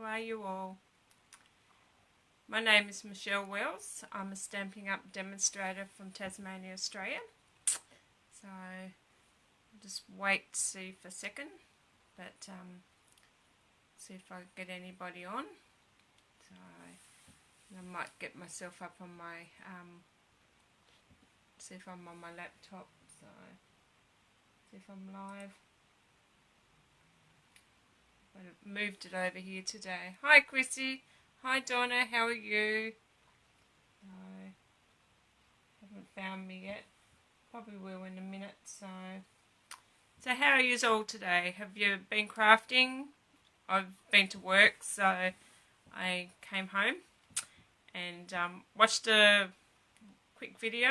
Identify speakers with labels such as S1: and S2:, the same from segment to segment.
S1: are you all? My name is Michelle Wells. I'm a Stampin' Up demonstrator from Tasmania, Australia. So I'll just wait to see for a second, but see if I get anybody on. So I might get myself up on my see if I'm on my laptop. So see if I'm live. I've moved it over here today. Hi Chrissy. Hi Donna. How are you? No, haven't found me yet. Probably will in a minute. So how are you all today? Have you been crafting? I've been to work, so I came home and watched a quick video.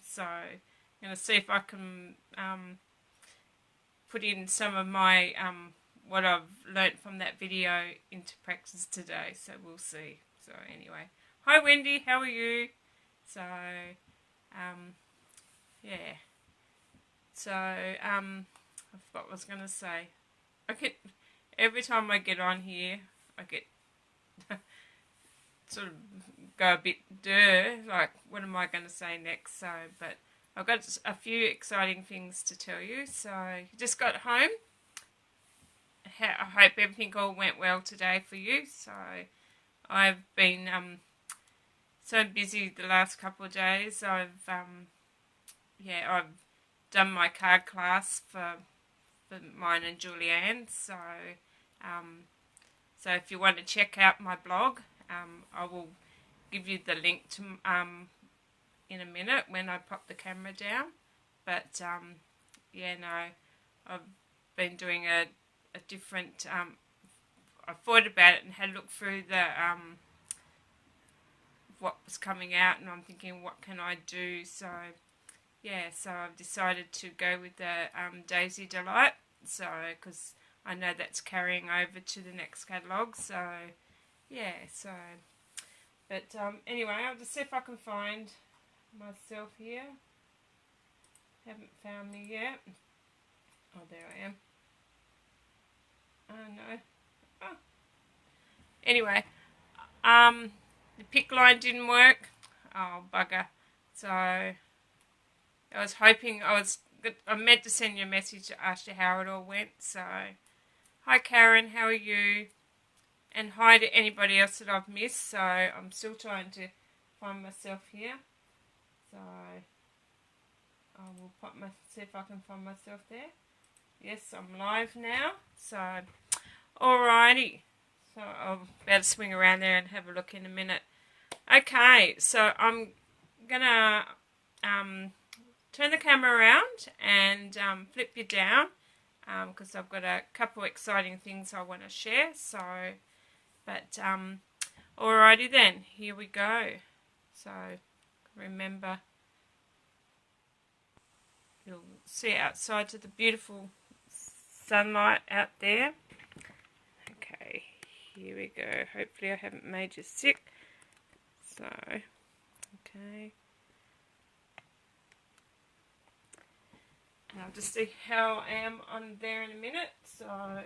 S1: So I'm going to see if I can put in some of my what I've learnt from that video into practice today. So we'll see. So anyway, hi Wendy, how are you? So yeah. So I forgot what I was going to say. Every time I get on here, I get sort of go a bit like what am I going to say next? So, but I've got a few exciting things to tell you. So you just got home. I hope everything all went well today for you. So I've been so busy the last couple of days. I've done my card class for mine and Julianne. So so if you want to check out my blog, I will give you the link to in a minute when I pop the camera down. But yeah, no, I've been doing a different. I thought about it and had a look through the what was coming out, and I'm thinking, what can I do? So yeah, so I've decided to go with the Daisy Delight. So because I know that's carrying over to the next catalogue. So yeah, so but anyway, I'll just see if I can find myself here. Haven't found me yet. Oh, there I am. Oh no. Oh. Anyway, the pick line didn't work. Oh bugger. So I was hoping I meant to send you a message to ask you how it all went. So hi Karen, how are you? And hi to anybody else that I've missed. So I'm still trying to find myself here. So I will see if I can find myself there. Yes, I'm live now. So alrighty. So I'll be able to swing around there and have a look in a minute. Okay, so I'm gonna turn the camera around and flip you down because I've got a couple exciting things I want to share. So, but alrighty then, here we go. So remember, you'll see outside to the beautiful sunlight out there. Okay, here we go. Hopefully I haven't made you sick. So, okay. And I'll just see how I am on there in a minute. So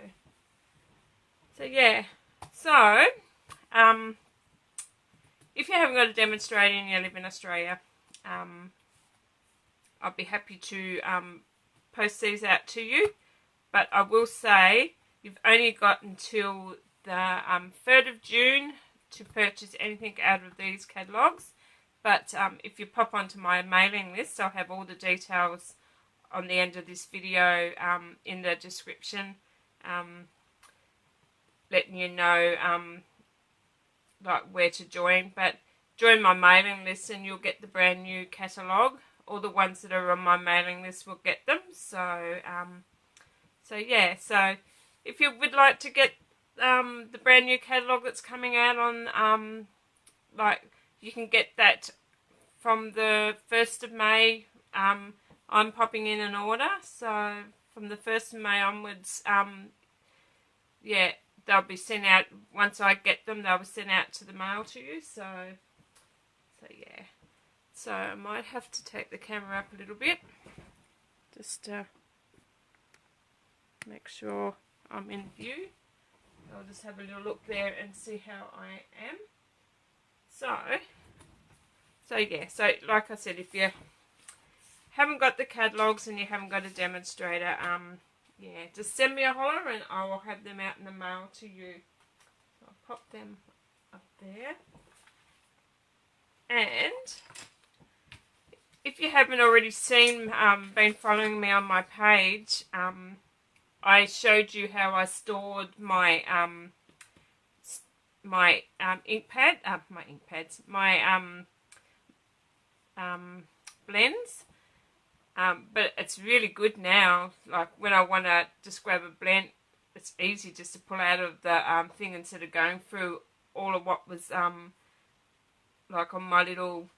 S1: yeah. So, if you haven't got a demonstrator and you live in Australia, I'll be happy to post these out to you. But I will say you've only got until the 3rd of June to purchase anything out of these catalogues. But if you pop onto my mailing list, I'll have all the details on the end of this video in the description, letting you know like where to join. But join my mailing list and you'll get the brand new catalogue. All the ones that are on my mailing list will get them. So so yeah, so if you would like to get the brand new catalogue that's coming out on like you can get that from the 1st of May. I'm popping in an order, so from the 1st of May onwards, yeah, they'll be sent out. Once I get them, they'll be sent out to the mail to you. So yeah. So I might have to take the camera up a little bit, just to make sure I'm in view. I'll just have a little look there and see how I am. So yeah, so like I said, if you haven't got the catalogues and you haven't got a demonstrator, yeah, just send me a holler and I will have them out in the mail to you. So I'll pop them up there. And if you haven't already seen, been following me on my page, I showed you how I stored my blends. But it's really good now. Like when I want to just grab a blend, it's easy just to pull out of the thing instead of going through all of what was like on my little.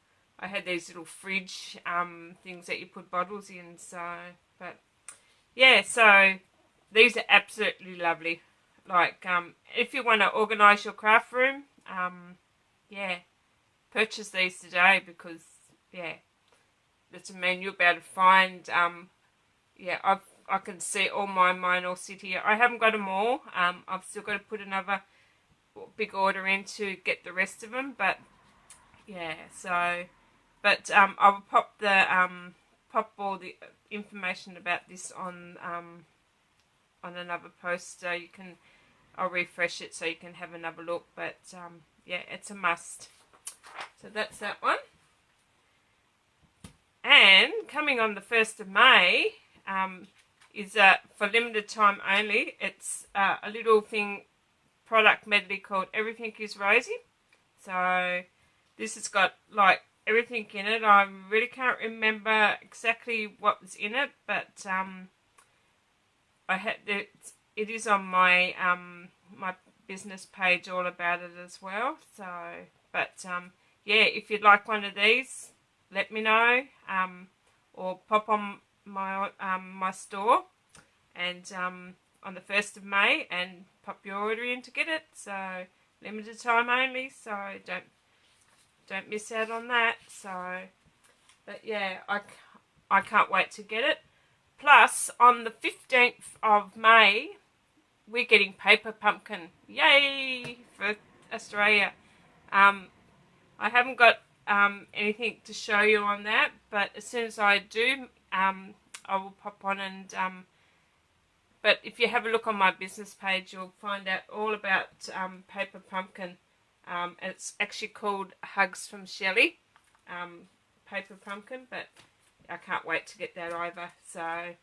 S1: I had these little fridge things that you put bottles in. So, but yeah, so these are absolutely lovely. Like if you want to organise your craft room, yeah, purchase these today because yeah. That's mean you'll be able to find, yeah, I can see all mine all sit here. I haven't got them all. I've still got to put another big order in to get the rest of them. But yeah, so, but I will pop the pop all the information about this on another post so you can. I'll refresh it so you can have another look. But yeah, it's a must. So that's that one. And coming on the 1st of May is for limited time only. It's a little product medley called Everything is Rosy. So this has got like everything in it. I really can't remember exactly what was in it, but it is on my my business page all about it as well. So, but yeah, if you'd like one of these, let me know, or pop on my my store, and on the 1st of May, and pop your order in to get it. So limited time only, so don't miss out on that. So, but yeah, I can't wait to get it. Plus, on the 15th of May, we're getting Paper Pumpkin. Yay for Australia. I haven't got anything to show you on that, but as soon as I do, I will pop on and but if you have a look on my business page, you'll find out all about Paper Pumpkin. It's actually called Hugs from Shelley, Paper Pumpkin, but I can't wait to get that either. So,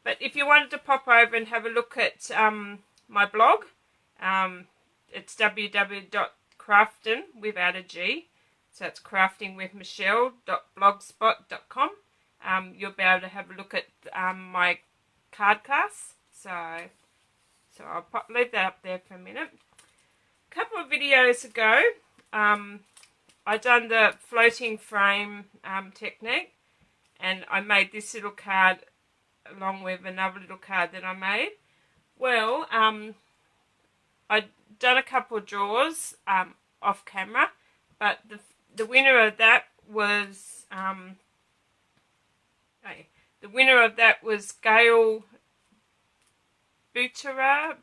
S1: but if you wanted to pop over and have a look at my blog, it's www.craftin without a G. So it's craftingwithmichelle.blogspot.com. You'll be able to have a look at my card class. So I'll leave that up there for a minute. A couple of videos ago, I done the floating frame technique, and I made this little card along with another little card that I made. Well, I'd done a couple of draws off camera, but the winner of that was Gail Butera.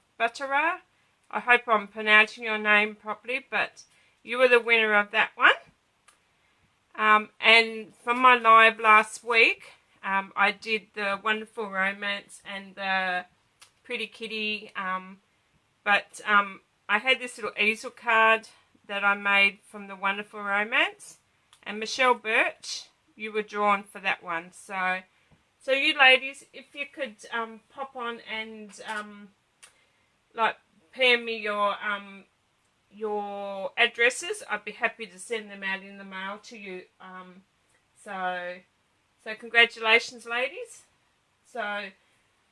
S1: I hope I'm pronouncing your name properly, but you were the winner of that one. And from my live last week, I did the Wonderful Romance and the Pretty Kitty, but I had this little easel card that I made from the Wonderful Romance, and Michelle Birch, you were drawn for that one. So you ladies, if you could pop on and like PM me your addresses, I'd be happy to send them out in the mail to you. So congratulations, ladies. So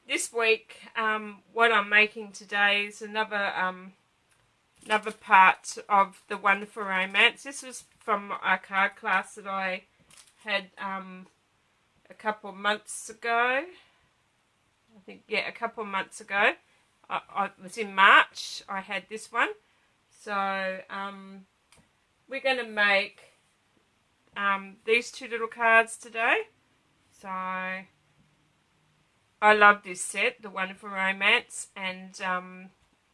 S1: this week, what I'm making today is another part of the Wonderful Romance. This was from a card class that I had a couple of months ago. I think, yeah, a couple of months ago. I was in March. I had this one. So we're going to make these two little cards today. So I love this set, the Wonderful Romance, and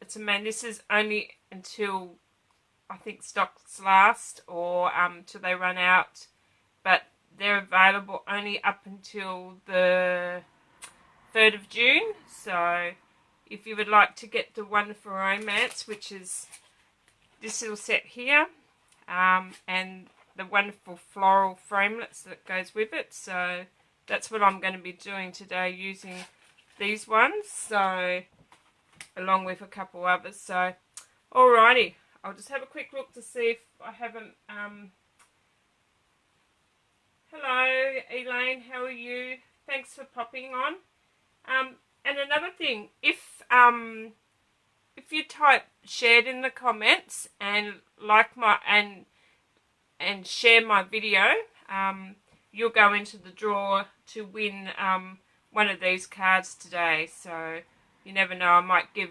S1: it's this is only until I think stocks last, or till they run out, but they're available only up until the 3rd of June. So if you would like to get the Wonderful Romance, which is this little set here, and the wonderful floral framelits that goes with it, so that's what I'm going to be doing today, using these ones, so along with a couple others. So alrighty, I'll just have a quick look to see if I haven't hello Elaine, how are you? Thanks for popping on. And another thing, if you type shared in the comments and like my and share my video, you'll go into the draw to win one of these cards today. So you never know, I might be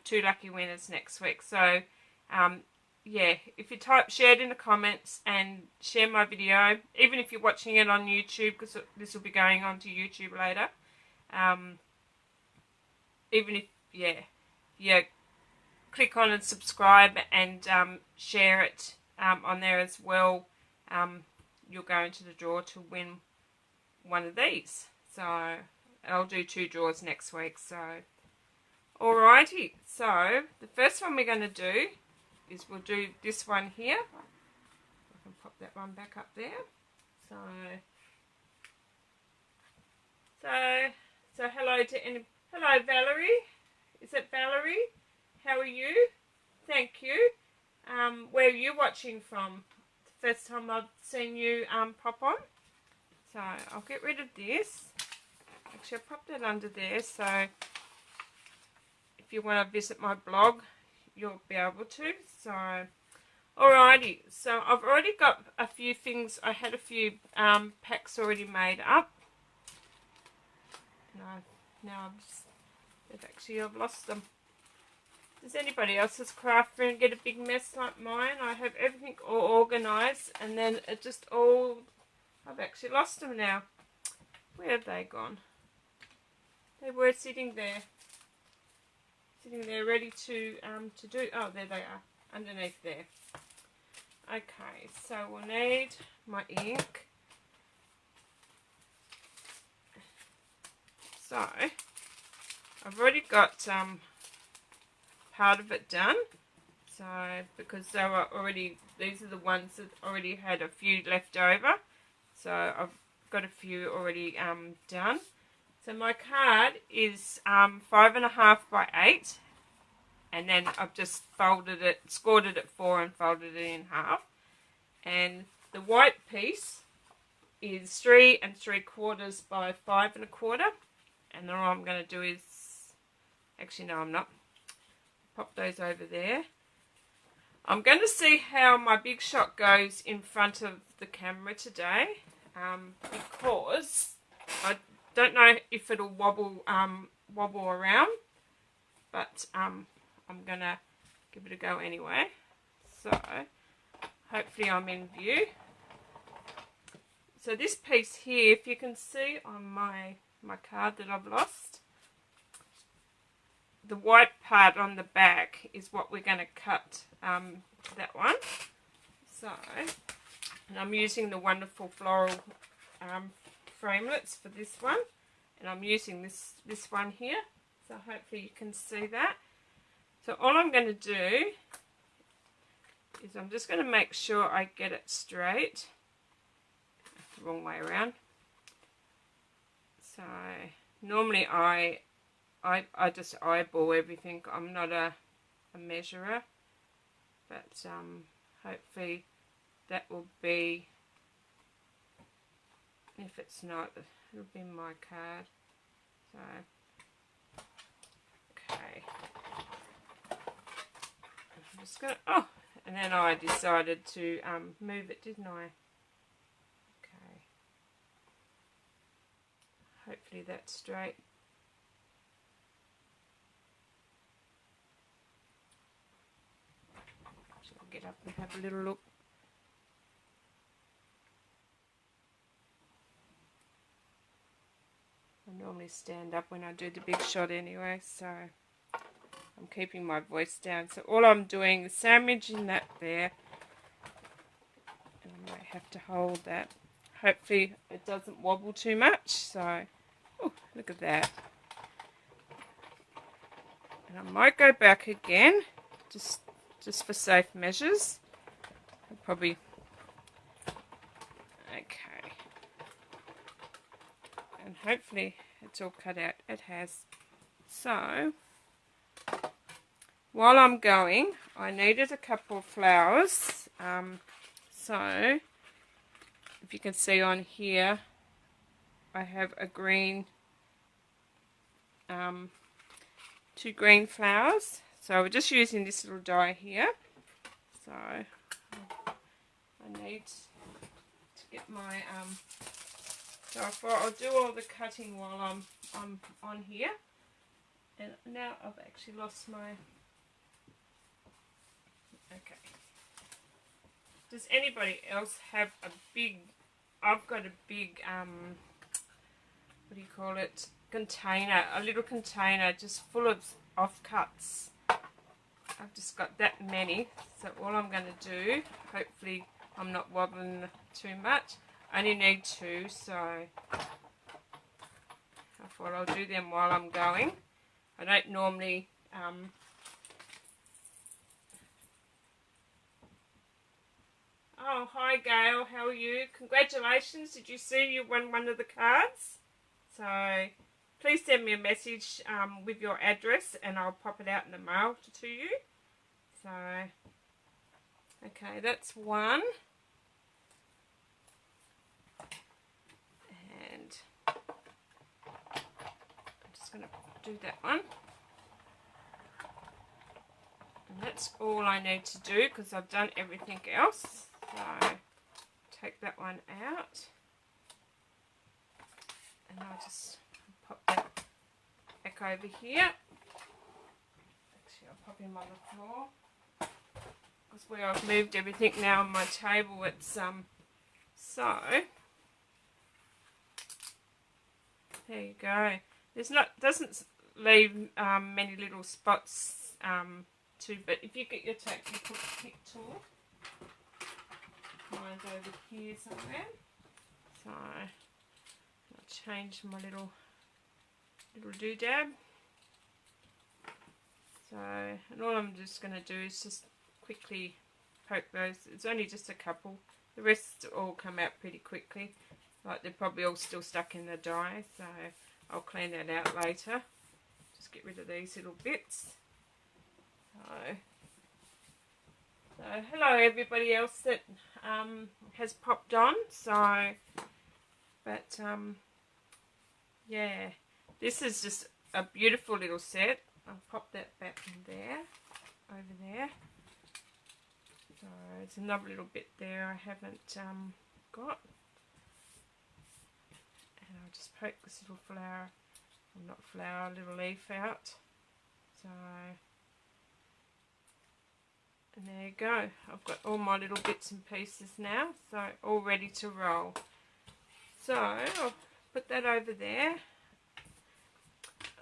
S1: 2 lucky winners next week. So yeah, if you type shared in the comments and share my video, even if you're watching it on YouTube, because this will be going on to YouTube later, even if click on and subscribe and share it on there as well, you'll go into the draw to win one of these. So I'll do 2 draws next week. So alrighty, so the first one we're going to do is we'll do this one here. I can pop that one back up there. So hello to hello Valerie. Is it Valerie? How are you? Thank you. Where are you watching from? The first time I've seen you pop on. So I'll get rid of this. Actually, I'll pop that under there. So if you want to visit my blog, you'll be able to. So alrighty. So I've already got a few things. I had a few packs already made up. Now I've lost them. Does anybody else's craft room get a big mess like mine? I have everything all organised, and then it just all... I've actually lost them now. Where have they gone? They were sitting there ready to do... Oh, there they are, underneath there. Okay, so we'll need my ink. So I've already got part of it done, so because they were already, these are the ones that already had a few left over, so I've got a few already done. So my card is 5.5 by 8, and then I've just folded it, scored it at 4 and folded it in half, and the white piece is 3 3/4 by 5 1/4. And then all I'm going to do is, actually no I'm not, pop those over there. I'm going to see how my big shot goes in front of the camera today, because I don't know if it'll wobble around, but I'm going to give it a go anyway. So hopefully I'm in view. So this piece here, if you can see on my card that I've lost, the white part on the back is what we're going to cut, that one. So, and I'm using the wonderful floral framelits for this one, and I'm using this one here, so hopefully you can see that. So all I'm going to do is I'm just going to make sure I get it straight. That's the wrong way around. So normally I just eyeball everything. I'm not a measurer, but hopefully that will be, if it's not, it'll be my card. So okay, I'm just gonna, oh, and then I decided to move it, didn't I? Hopefully that's straight. So I'll get up and have a little look. I normally stand up when I do the big shot anyway, so I'm keeping my voice down. So all I'm doing is sandwiching that there. And I might have to hold that. Hopefully it doesn't wobble too much. So, oh, look at that. And I might go back again, just for safe measures. I'll probably, okay. And hopefully it's all cut out. It has. So, while I'm going, I needed a couple of flowers. So, if you can see on here, I have a green, 2 green flowers. So we're just using this little die here. So I need to get my so I thought I'll do all the cutting while I'm on here. And now I've actually lost my, okay. Does anybody else have a big, I've got a big what do you call it, container, a little container just full of offcuts. I've just got that many, so all I'm going to do, hopefully I'm not wobbling too much, I only need 2, so I thought I'll do them while I'm going. I don't normally oh, hi Gail, how are you? Congratulations, did you see you won one of the cards? So please send me a message with your address and I'll pop it out in the mail to you. So, okay, that's one. And I'm just going to do that one. And that's all I need to do because I've done everything else. So, take that one out. And I'll just pop that back over here. Actually, I'll pop him on the floor. Because where I've moved everything now on my table, it's, so, there you go. There's not, doesn't leave many little spots too, but if you get your tape, you put the pick tool. Mine's over here somewhere. So, I'll change my little doodad. So, and all I'm just going to do is just quickly poke those. It's only just a couple. The rest all come out pretty quickly. Like they're probably all still stuck in the die, so I'll clean that out later. Just get rid of these little bits. So hello everybody else that has popped on. So, but yeah, this is just a beautiful little set. I'll pop that back in there, over there. So it's another little bit there I haven't got. And I'll just poke this little flower, well not flower, little leaf out. So, and there you go. I've got all my little bits and pieces now, so all ready to roll. So I'll put that over there.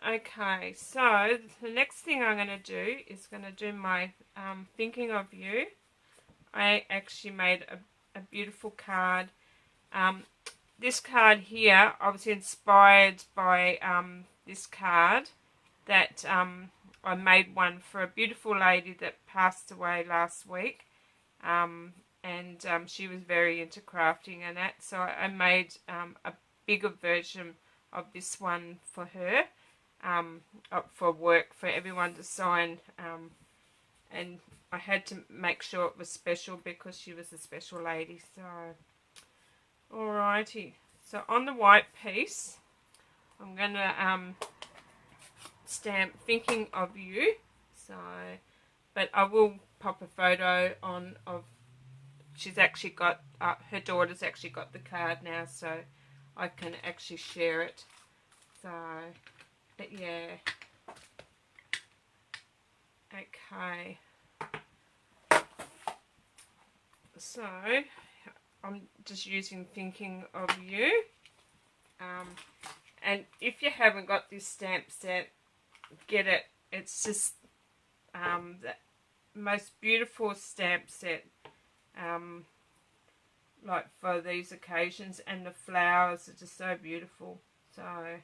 S1: Okay, so the next thing I'm going to do is going to do my thinking of you. I actually made a beautiful card. This card here, I was inspired by this card that I made one for a beautiful lady that passed away last week. And she was very into crafting and that, so I made a bigger version of this one for her, for work, for everyone to sign, and I had to make sure it was special because she was a special lady. So, alrighty, so on the white piece, I'm going to stamp thinking of you. So, but I will pop a photo on of, she's actually got, her daughter's actually got the card now, so I can actually share it. So, but yeah. Okay. So, I'm just using thinking of you. And if you haven't got this stamp set, get it. It's just the most beautiful stamp set, like for these occasions, and the flowers are just so beautiful. So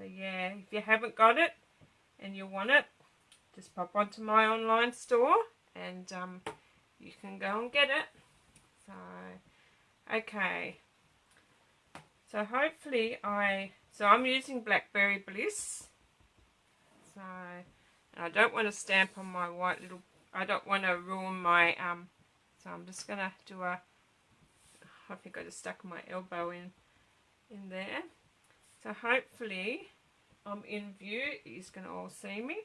S1: yeah, if you haven't got it and you want it, just pop onto my online store and you can go and get it. So okay, so hopefully I'm using Blackberry Bliss. So, and I don't want to stamp on my white little, I don't want to ruin my so I'm just gonna do a, I think I just stuck my elbow in there. So hopefully I'm in view, you're going to all see me.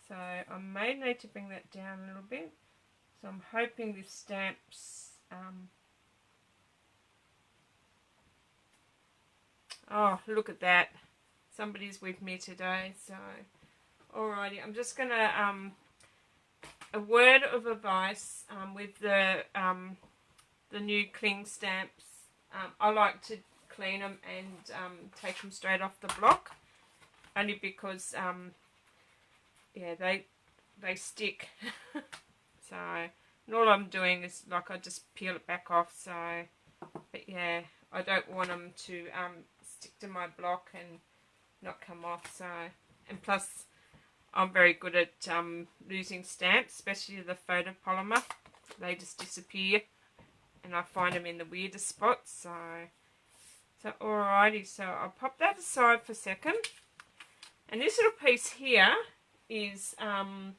S1: So I may need to bring that down a little bit. So I'm hoping this stamps, oh look at that, somebody's with me today. So alrighty, I'm just going to, a word of advice with the new cling stamps. I like to clean them and take them straight off the block, only because yeah, they stick. So and all I'm doing is like I just peel it back off. So but yeah, I don't want them to stick to my block and not come off. So, and plus I'm very good at losing stamps, especially the photopolymer. They just disappear and I find them in the weirdest spots. So alrighty, so I'll pop that aside for a second. And this little piece here is 1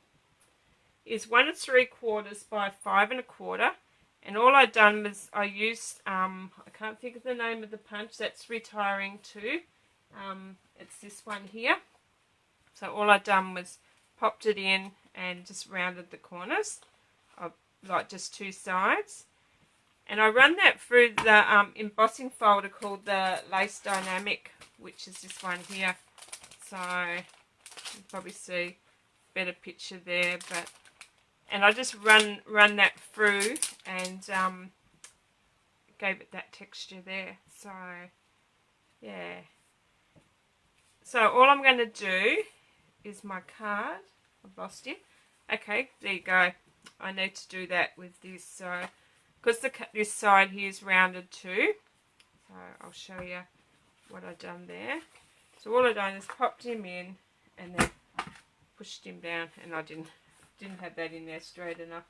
S1: 3/4 by 5 1/4. And all I done was I used I can't think of the name of the punch. That's retiring too. It's this one here. So all I done was popped it in and just rounded the corners of like just 2 sides. And I run that through the embossing folder called the Lace Dynamic, which is this one here. So you can probably see a better picture there, and I just run that through and gave it that texture there. So yeah. So all I'm going to do is my card. I've lost it. Okay, there you go. I need to do that with this. So because this side here is rounded too, so I'll show you what I've done there. So all I've done is popped him in and then pushed him down, and I didn't have that in there straight enough,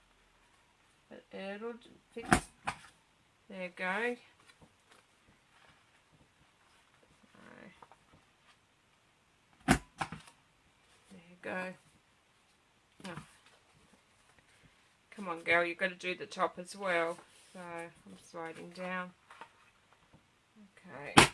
S1: but it'll fix. There you go. There you go. Oh. Come on, girl, you've got to do the top as well. So I'm sliding down. Okay.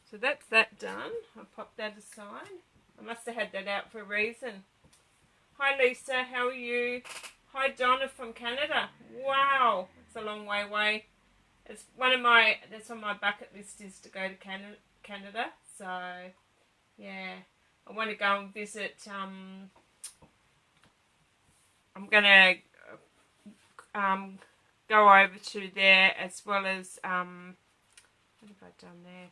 S1: So that's that done. I'll pop that aside. I must have had that out for a reason. Hi Lisa, how are you? Hi Donna from Canada. Wow, it's a long way away. It's that's on my bucket list, is to go to Canada. So yeah, I want to go and visit. I'm gonna go over to there, as well as what have I done there?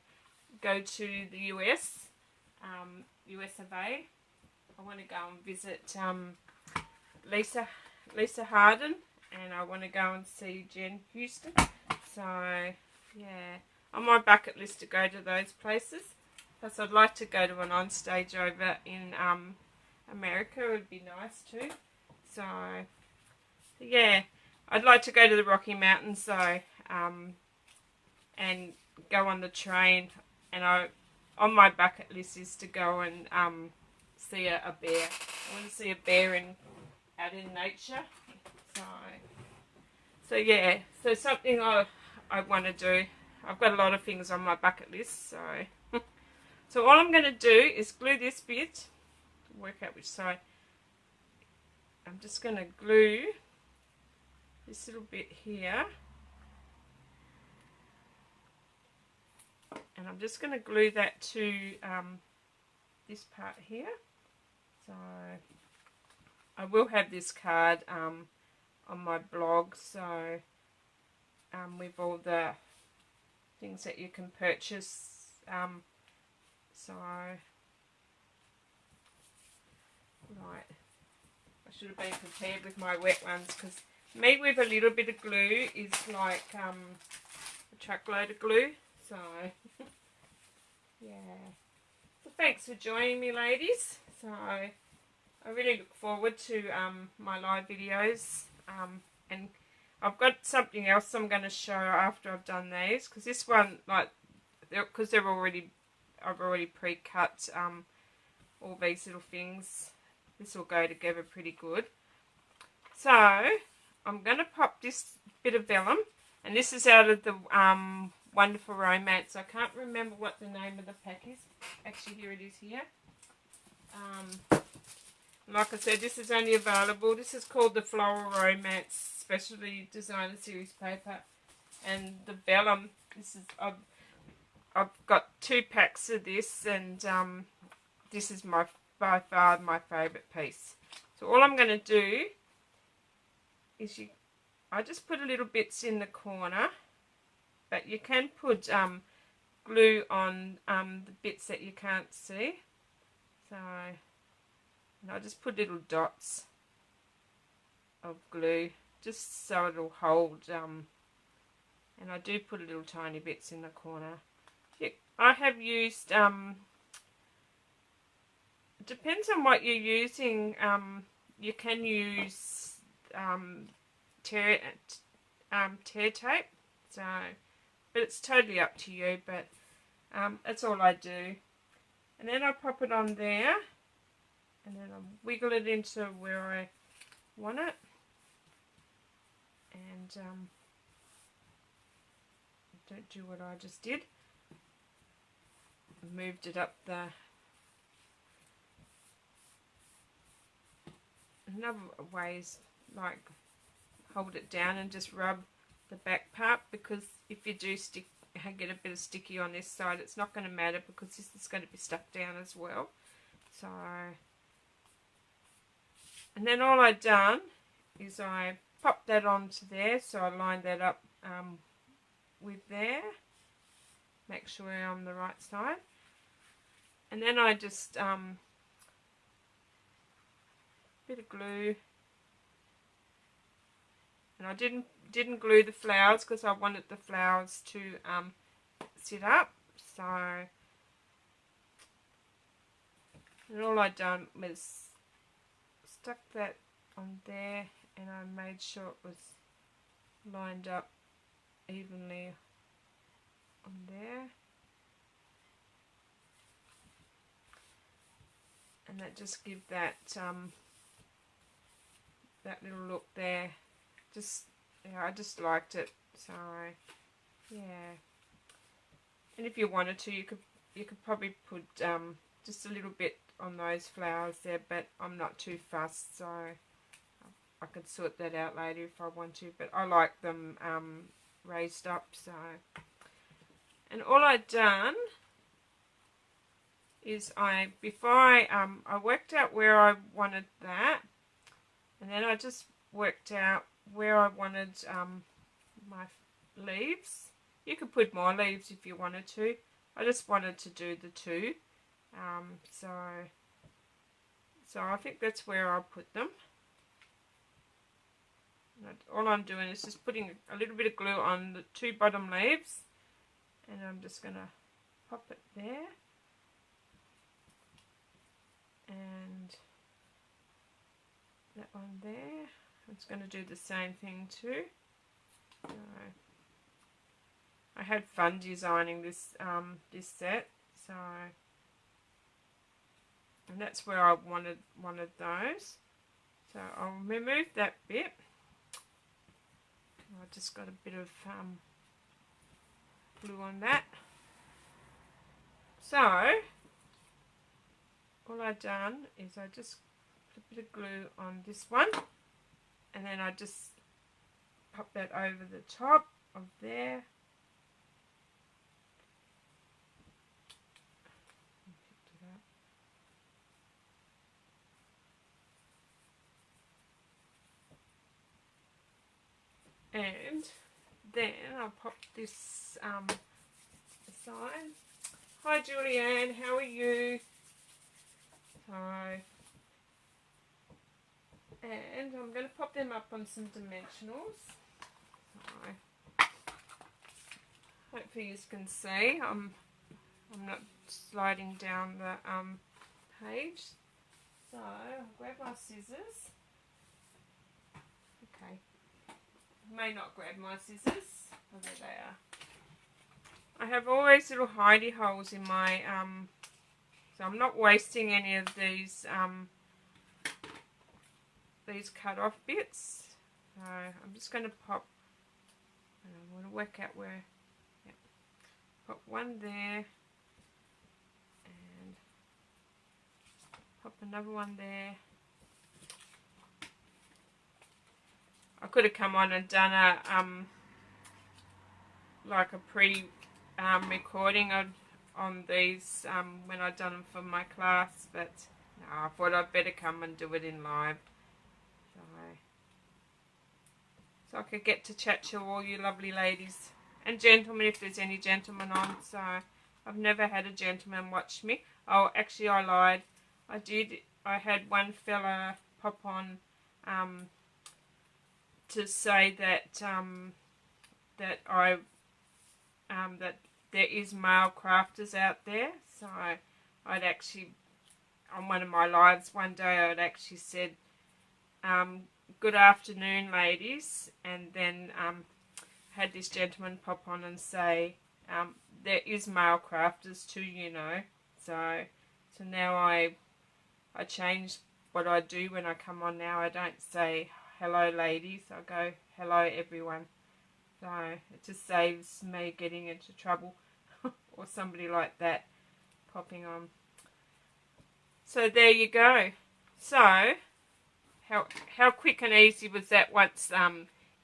S1: Go to the US, US of A. I want to go and visit Lisa Harden, and I want to go and see Jen Houston. So yeah, on my bucket list to go to those places. Plus I'd like to go to an on stage over in America. It would be nice too. So yeah, I'd like to go to the Rocky Mountains though, and go on the train. And on my bucket list is to go and see a bear. I want to see a bear out in nature. So yeah, so something I want to do. I've got a lot of things on my bucket list. So all I'm going to do is glue this bit. Work out which side. I'm just going to glue this little bit here. And I'm just going to glue that to this part here. So I will have this card on my blog, so with all the things that you can purchase So, right, I should have been prepared with my wet ones, because me with a little bit of glue is like a truckload of glue. So, yeah. So thanks for joining me, ladies. So I really look forward to my live videos, and I've got something else I'm going to show after I've done these, because this one, like, because I've already pre-cut all these little things. This will go together pretty good. So I'm going to pop this bit of vellum, and this is out of the Wonderful Romance. I can't remember what the name of the pack is. Actually, here it is here. Like I said, this is only available. This is called the Floral Romance Specialty Designer Series paper, and the vellum. This is I've got 2 packs of this, and this is by far my favourite piece. So all I'm going to do is I just put a little bits in the corner, but you can put glue on the bits that you can't see. So, and I just put little dots of glue just so it'll hold, and I do put little tiny bits in the corner. Yeah, I have used, it depends on what you're using. You can use tear tape, so, but it's totally up to you, but that's all I do. And then I pop it on there, and then I wiggle it into where I want it, and don't do what I just did. Moved it up the. Another way is like hold it down and just rub the back part, because if you do get a bit of sticky on this side, it's not going to matter, because this is going to be stuck down as well. So, and then all I've done is I popped that onto there, so I lined that up with there, make sure we're on the right side, and then I just bit of glue, and I didn't glue the flowers because I wanted the flowers to sit up. So, and all I done was stuck that on there, and I made sure it was lined up evenly on there, and that just give that that little look there. Just, yeah, I just liked it. So yeah, and if you wanted to, you could probably put just a little bit on those flowers there, but I'm not too fussed, so I could sort that out later if I want to, but I like them raised up. So, and all I've done is before I worked out where I wanted that, and then I just worked out where I wanted my leaves. You could put more leaves if you wanted to. I just wanted to do the 2, so I think that's where I'll put them. And all I'm doing is just putting a little bit of glue on the 2 bottom leaves, and I'm just going to pop it there, and that one there. I'm just going to do the same thing too. So, I had fun designing this this set, so, and that's where I wanted those. So I'll remove that bit. I just got a bit of glue on that. So all I've done is I just put a bit of glue on this one, and then I just pop that over the top of there. And then I'll pop this aside. Hi Julianne, how are you? So, and I'm going to pop them up on some dimensionals. So, hopefully you can see. I'm not sliding down the page. So I'll grab my scissors. Okay. May not grab my scissors. Oh, there they are. I have all these little hidey holes in my so I'm not wasting any of these cut off bits. So I'm just going to pop. I want to work out where. Yep. Pop one there, and pop another one there. I could have come on and done a like a pre recording on these when I'd done them for my class, but no, I thought I'd better come and do it in live. So I could get to chat to all you lovely ladies and gentlemen, if there's any gentlemen on. So I've never had a gentleman watch me. Oh, actually I lied. I did. I had one fella pop on to say that that there is male crafters out there. So I'd actually, on one of my lives one day, I'd actually said, good afternoon ladies, and then had this gentleman pop on and say, there is male crafters too, you know. So now I change what I do when I come on now. I don't say hello ladies, I go hello everyone. So it just saves me getting into trouble or somebody like that popping on. So there you go. So how quick and easy was that once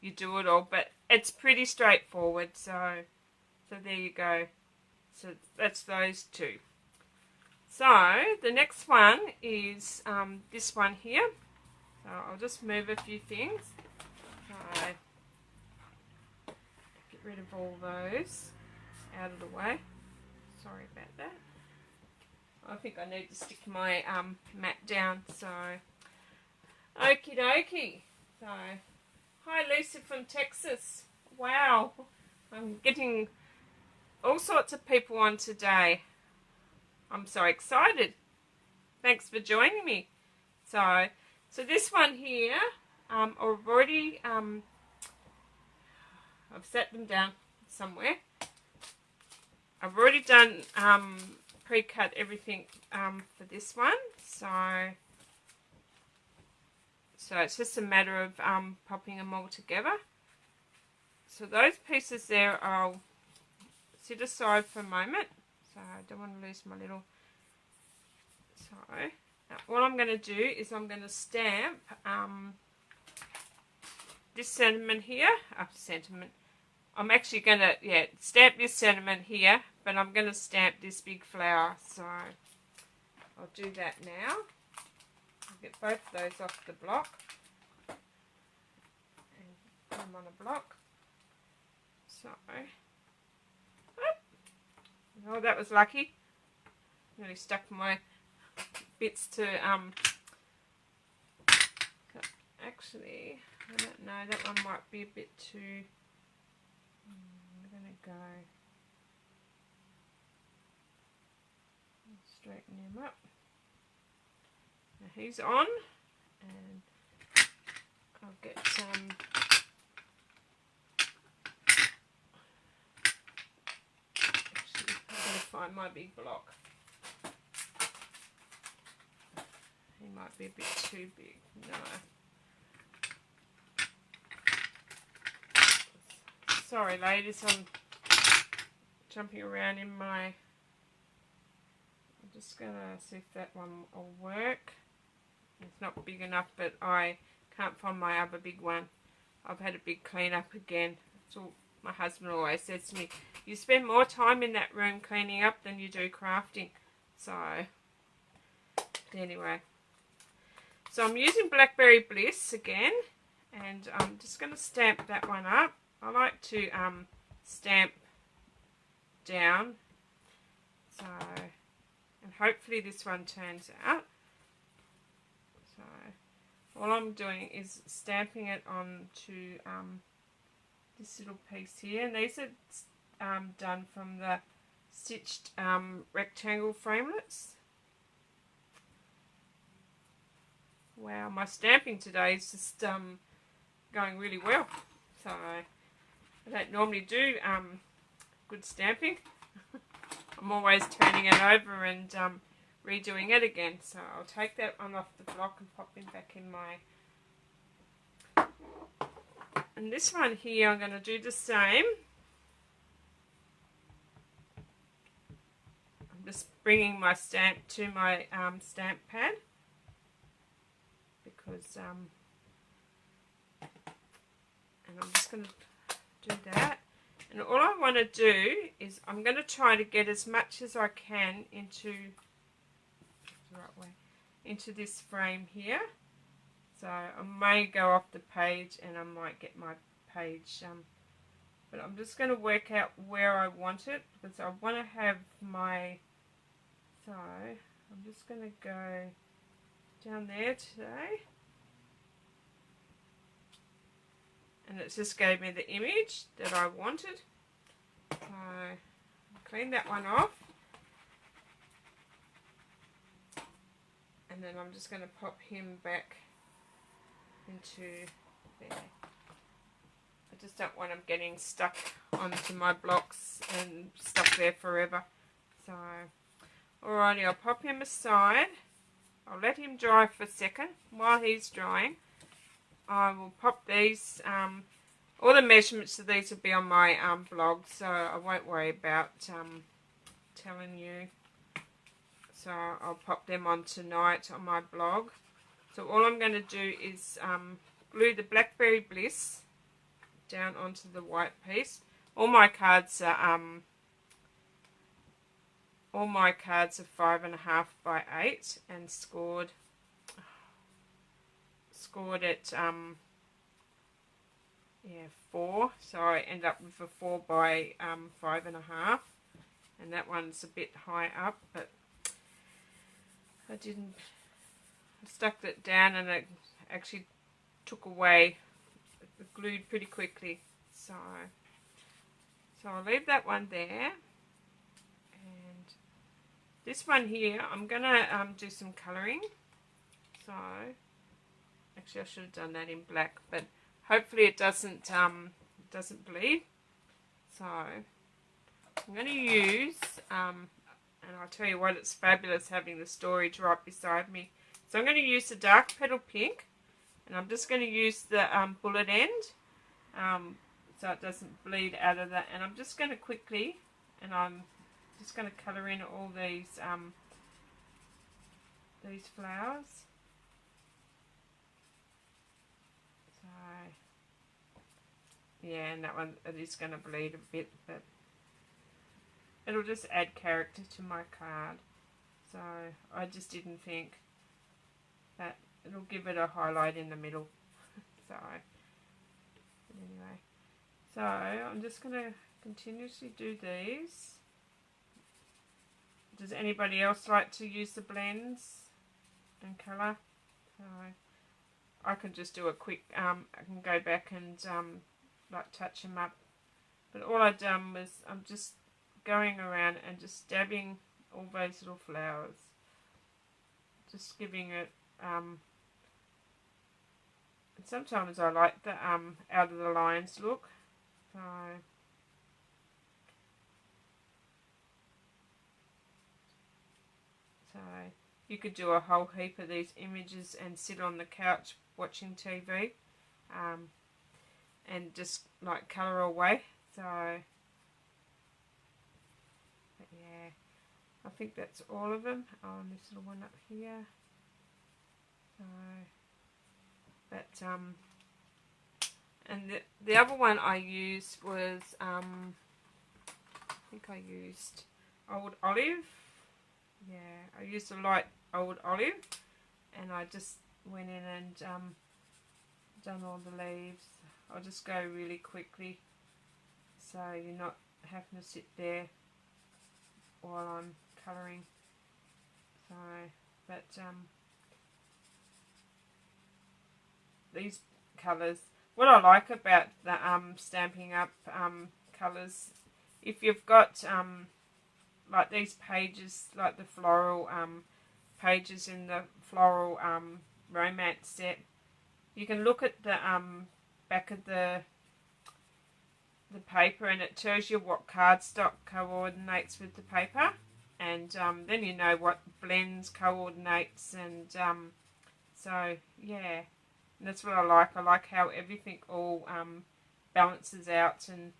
S1: you do it all? But it's pretty straightforward. So there you go. So that's those two. So the next one is this one here. So I'll just move a few things. So get rid of all those out of the way. Sorry about that. I think I need to stick my mat down. So okie dokie. So hi Lisa from Texas. Wow, I'm getting all sorts of people on today. I'm so excited. Thanks for joining me. So this one here, I've already I've set them down somewhere. I've already done pre-cut everything for this one. So it's just a matter of popping them all together. So those pieces there I'll sit aside for a moment. So I don't want to lose my little. So now what I'm going to do is I'm going to stamp this sentiment here. I'm actually going to stamp this sentiment here, but I'm going to stamp this big flower. So I'll do that now. I'll get both of those off the block and put them on a block. So, oh, that was lucky. Nearly stuck my bits to actually, I don't know, that one might be a bit too. I'm gonna go straighten him up. Now he's on, and I'll get some. Actually, I'm gonna find my big block. He might be a bit too big. No. Sorry, ladies. I'm jumping around in my. I'm just gonna see if that one will work. It's not big enough, but I can't find my other big one. I've had a big clean up again. That's all my husband always says to me. You spend more time in that room cleaning up than you do crafting. So, anyway. So I'm using Blackberry Bliss again. And I'm just going to stamp that one up. I like to stamp down. So, and hopefully this one turns out. So all I'm doing is stamping it onto this little piece here, and these are done from the stitched rectangle framelits. Wow, my stamping today is just going really well. So I don't normally do good stamping. I'm always turning it over and redoing it again. So I'll take that one off the block and pop him back in my... And this one here, I'm going to do the same. I'm just bringing my stamp to my stamp pad, because and I'm just going to do that. And all I want to do is I'm going to try to get as much as I can into the right way, into this frame here. So I may go off the page and I might get my page, but I'm just going to work out where I want it, because I want to have my, so I'm just going to go down there today, and it just gave me the image that I wanted. So clean that one off, and then I'm just going to pop him back into there. I just don't want him getting stuck onto my blocks and stuck there forever. So alrighty, I'll pop him aside. I'll let him dry for a second. While he's drying, I will pop these, all the measurements of these will be on my blog, so I won't worry about telling you. So I'll pop them on tonight on my blog. So all I'm going to do is glue the Blackberry Bliss down onto the white piece. All my cards are 5.5 by 8 and scored at 4. So I end up with a 4 by 5.5, and that one's a bit high up, but I stuck it down and it actually took away, it glued pretty quickly. So I'll leave that one there. And this one here, I'm going to do some colouring. So actually I should have done that in black, but hopefully it doesn't bleed. So I'm going to use, and I'll tell you what, it's fabulous having the storage right beside me. So I'm going to use the Dark Petal Pink, and I'm just going to use the bullet end, so it doesn't bleed out of that. And I'm just going to quickly, and I'm just going to colour in all these flowers. So yeah, and that one, it is going to bleed a bit, but it'll just add character to my card. So I just didn't think that it'll give it a highlight in the middle. So anyway, so I'm just going to continuously do these. Does anybody else like to use the blends and colour? So I can just do a quick, I can go back and like touch them up. But all I've done was I'm just going around and just dabbing all those little flowers, just giving it and sometimes I like the out of the lines look. So you could do a whole heap of these images and sit on the couch watching TV and just like colour away. So but yeah, I think that's all of them. Oh, and this little one up here. So but and the other one I used was I think I used Old Olive. Yeah, I used a light Old Olive, and I just went in and done all the leaves. I'll just go really quickly so you're not having to sit there while I'm colouring. So, but these colours, what I like about the Stampin' Up colours, if you've got like these pages, like the floral pages in the floral romance set, you can look at the back of the paper, and it tells you what cardstock coordinates with the paper, and then you know what blends coordinates, and so yeah, and that's what I like. I like how everything all balances out, and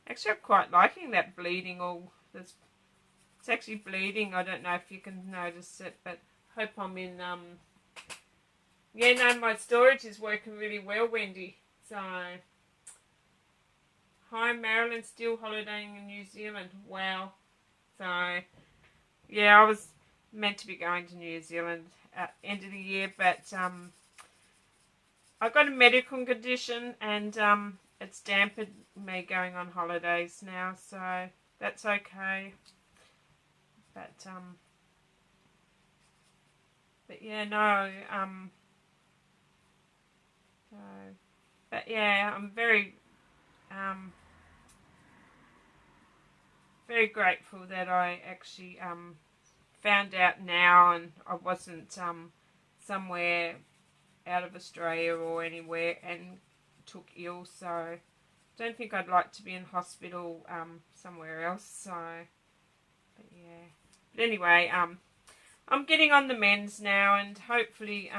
S1: actually I'm quite liking that bleeding all. It's actually bleeding. I don't know if you can notice it, but hope I'm in yeah, no, my storage is working really well, Wendy. So hi, Marilyn, still holidaying in New Zealand. Wow. So, yeah, I was meant to be going to New Zealand at the end of the year, but I got a medical condition, and it's dampened me going on holidays now, so that's okay. But yeah, no, so, but yeah, I'm very very grateful that I actually found out now, and I wasn't somewhere out of Australia or anywhere and took ill, so I don't think I'd like to be in hospital somewhere else, so but yeah. But anyway, I'm getting on the mends now, and hopefully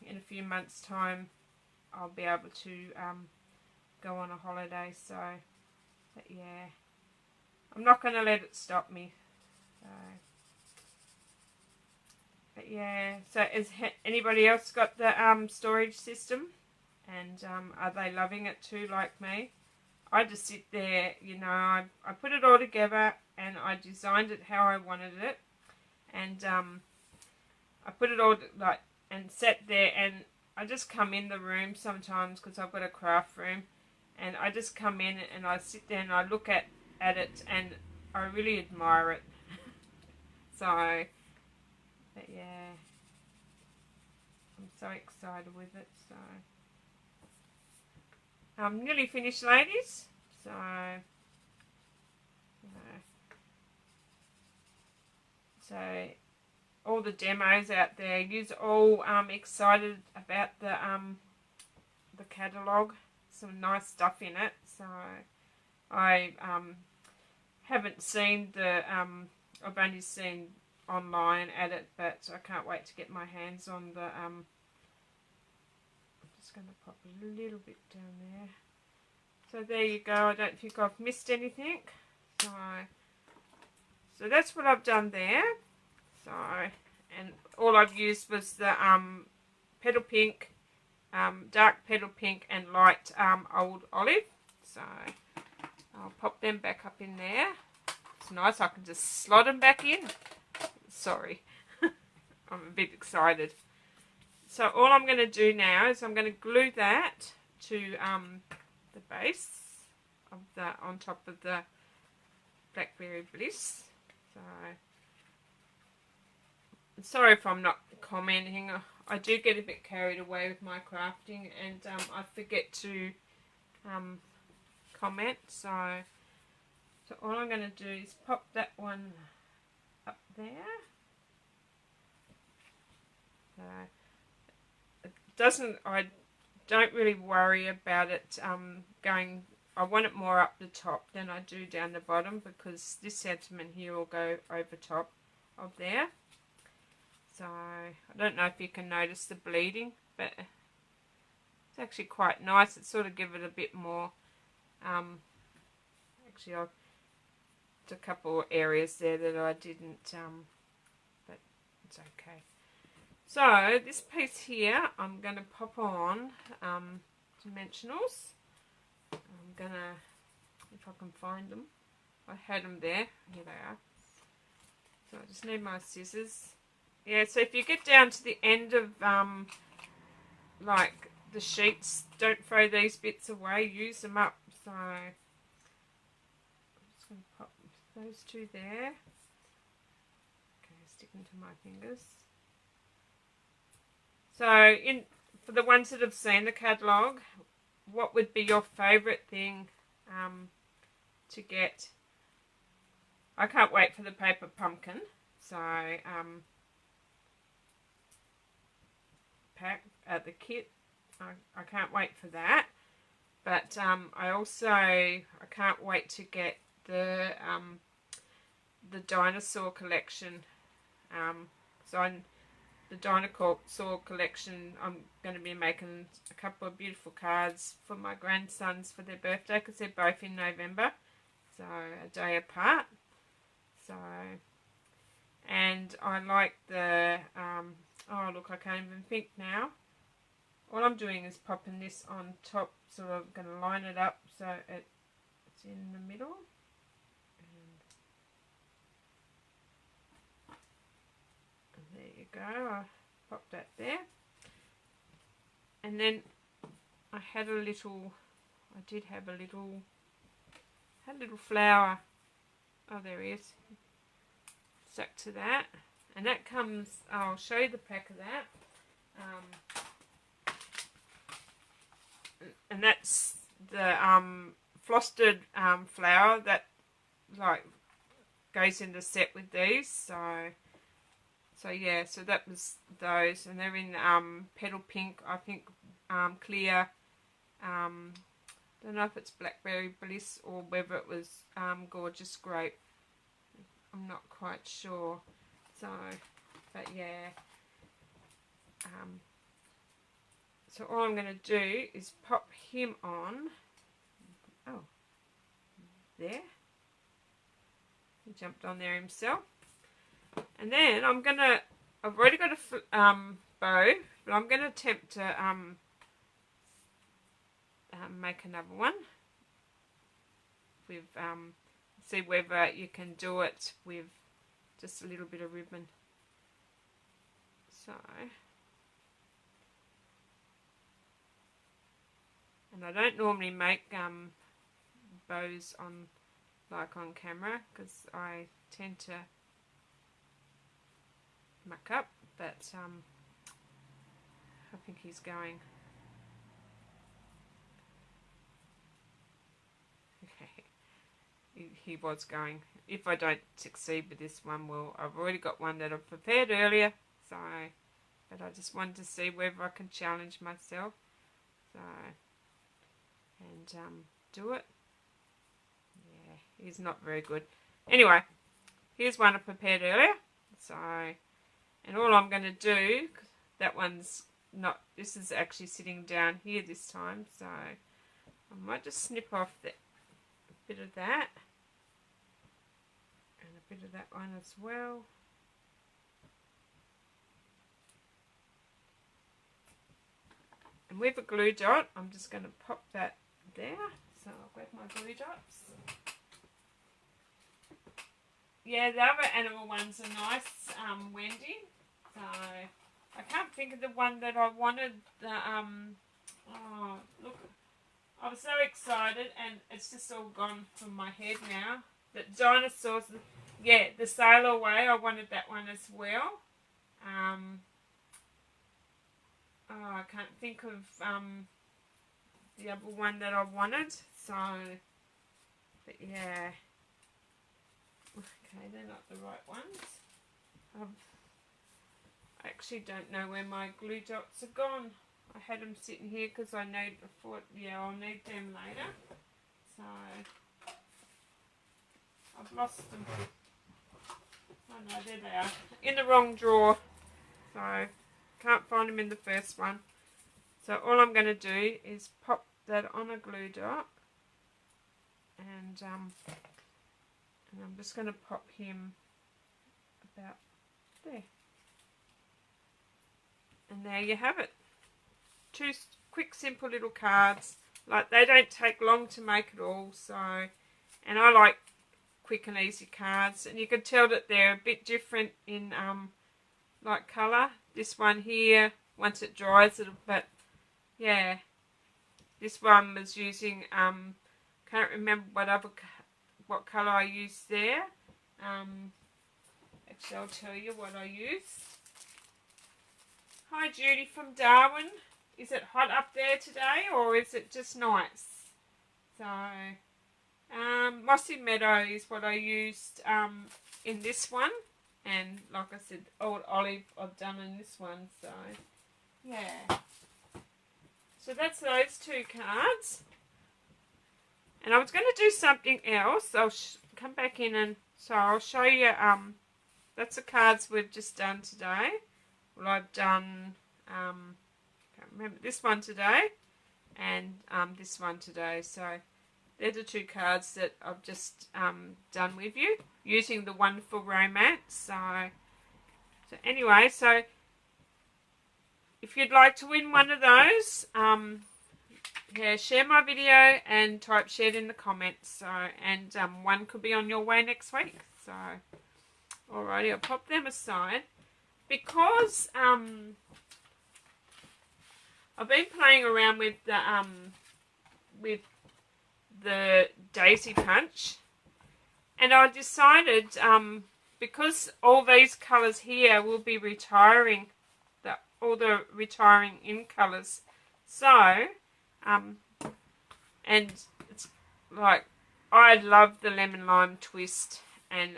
S1: in a few months' time I'll be able to go on a holiday, so but yeah, I'm not going to let it stop me. So, but yeah, so has anybody else got the storage system, and are they loving it too like me? I just sit there, you know, I put it all together, and I designed it how I wanted it, and I put it all like and sat there, and I just come in the room sometimes because I've got a craft room, and I just come in and I sit there and I look at it, and I really admire it. So, but yeah, I'm so excited with it. So, I'm nearly finished, ladies. So, so all the demos out there, you're all excited about the catalogue. Some nice stuff in it. So, I haven't seen the I've only seen online at it, but I can't wait to get my hands on the I'm just going to pop a little bit down there. So there you go. I don't think I've missed anything. So that's what I've done there. So, and all I've used was the petal pink, dark petal pink, and light old olive. So I'll pop them back up in there. It's nice. I can just slot them back in. Sorry. I'm a bit excited. So all I'm going to do now is I'm going to glue that to the base of the, on top of the Blackberry Bliss. So, sorry if I'm not commenting. I do get a bit carried away with my crafting, and I forget to comment. So all I'm going to do is pop that one up there. So it doesn't. I don't really worry about it going. I want it more up the top than I do down the bottom, because this sentiment here will go over top of there. So I don't know if you can notice the bleeding, but it's actually quite nice. It sort of give it a bit more. Actually, there's a couple of areas there that I didn't, but it's okay. So this piece here, I'm going to pop on dimensionals. I'm going to, if I can find them, I had them there. Here they are. So I just need my scissors. Yeah, so if you get down to the end of like the sheets, don't throw these bits away, use them up. So I'm just going to pop those two there. sticking to my fingers. So, for the ones that have seen the catalogue, what would be your favourite thing to get? I can't wait for the paper pumpkin. So, the kit. I can't wait for that. But I can't wait to get the dinosaur collection. The dinosaur collection, I'm going to be making a couple of beautiful cards for my grandsons for their birthday because they're both in November, so a day apart. So, and I like the oh look, I can't even think now. All I'm doing is popping this on top, so I'm going to line it up so it's in the middle. And there you go, I popped that there. And then I had a little flower. Oh, there he is. Stuck to that. And that comes, I'll show you the pack of that. And that's the frosted flower that like goes in the set with these. So yeah, so that was those, and they're in petal pink, I think, clear. Don't know if it's blackberry bliss or whether it was gorgeous grape. I'm not quite sure. So, but yeah. So all I'm going to do is pop him on. Oh, there. He jumped on there himself. And then I've already got a bow, but I'm going to attempt to make another one with, see whether you can do it with just a little bit of ribbon. So, and I don't normally make bows on camera because I tend to muck up, but I think he's going. Okay, he was going. If I don't succeed with this one, well, I've already got one that I've prepared earlier, so, but I just wanted to see whether I can challenge myself, so, and do it. Yeah, he's not very good. Anyway, here's one I prepared earlier, so, and all I'm going to do, that one's not, this is actually sitting down here this time, so I might just snip off a bit of that, and a bit of that one as well. And with a glue dot, I'm just going to pop that there, so I'll grab my glue dots. Yeah, the other animal ones are nice, Wendy. So I can't think of the one that I wanted. Oh, look, I was so excited, and it's just all gone from my head now. The dinosaurs, yeah, the Sail Away. I wanted that one as well. Oh, I can't think of the other one that I wanted. So, but yeah. Okay, they're not the right ones. I actually don't know where my glue dots are gone. I had them sitting here because I thought, yeah, I'll need them later. So, I've lost them. Oh no, there they are. In the wrong drawer. So, can't find them in the first one. So, all I'm going to do is pop that on a glue dot. And I'm just going to pop him about there. And there you have it. Two quick, simple little cards. Like, they don't take long to make at all. So, and I like quick and easy cards. And you can tell that they're a bit different in like colour. This one here, once it dries, but yeah. This one was using can't remember what colour I used there. Actually, I'll tell you what I use. Hi Judy from Darwin. Is it hot up there today or is it just nice? So, Mossy Meadow is what I used in this one. And like I said, Old Olive I've done in this one. So, yeah. So that's those two cards. And I was going to do something else. I'll come back in and so I'll show you. That's the cards we've just done today. Well, I've done, can't remember, this one today and this one today. So they're the two cards that I've just done with you using the Wonderful Romance. So anyway, so if you'd like to win one of those, yeah, share my video and type shared in the comments. So and one could be on your way next week. So alrighty, I'll pop them aside. Because I've been playing around with the Daisy Punch, and I decided because all these colours here will be retiring, all the retiring in colours. So and it's like I love the Lemon Lime Twist and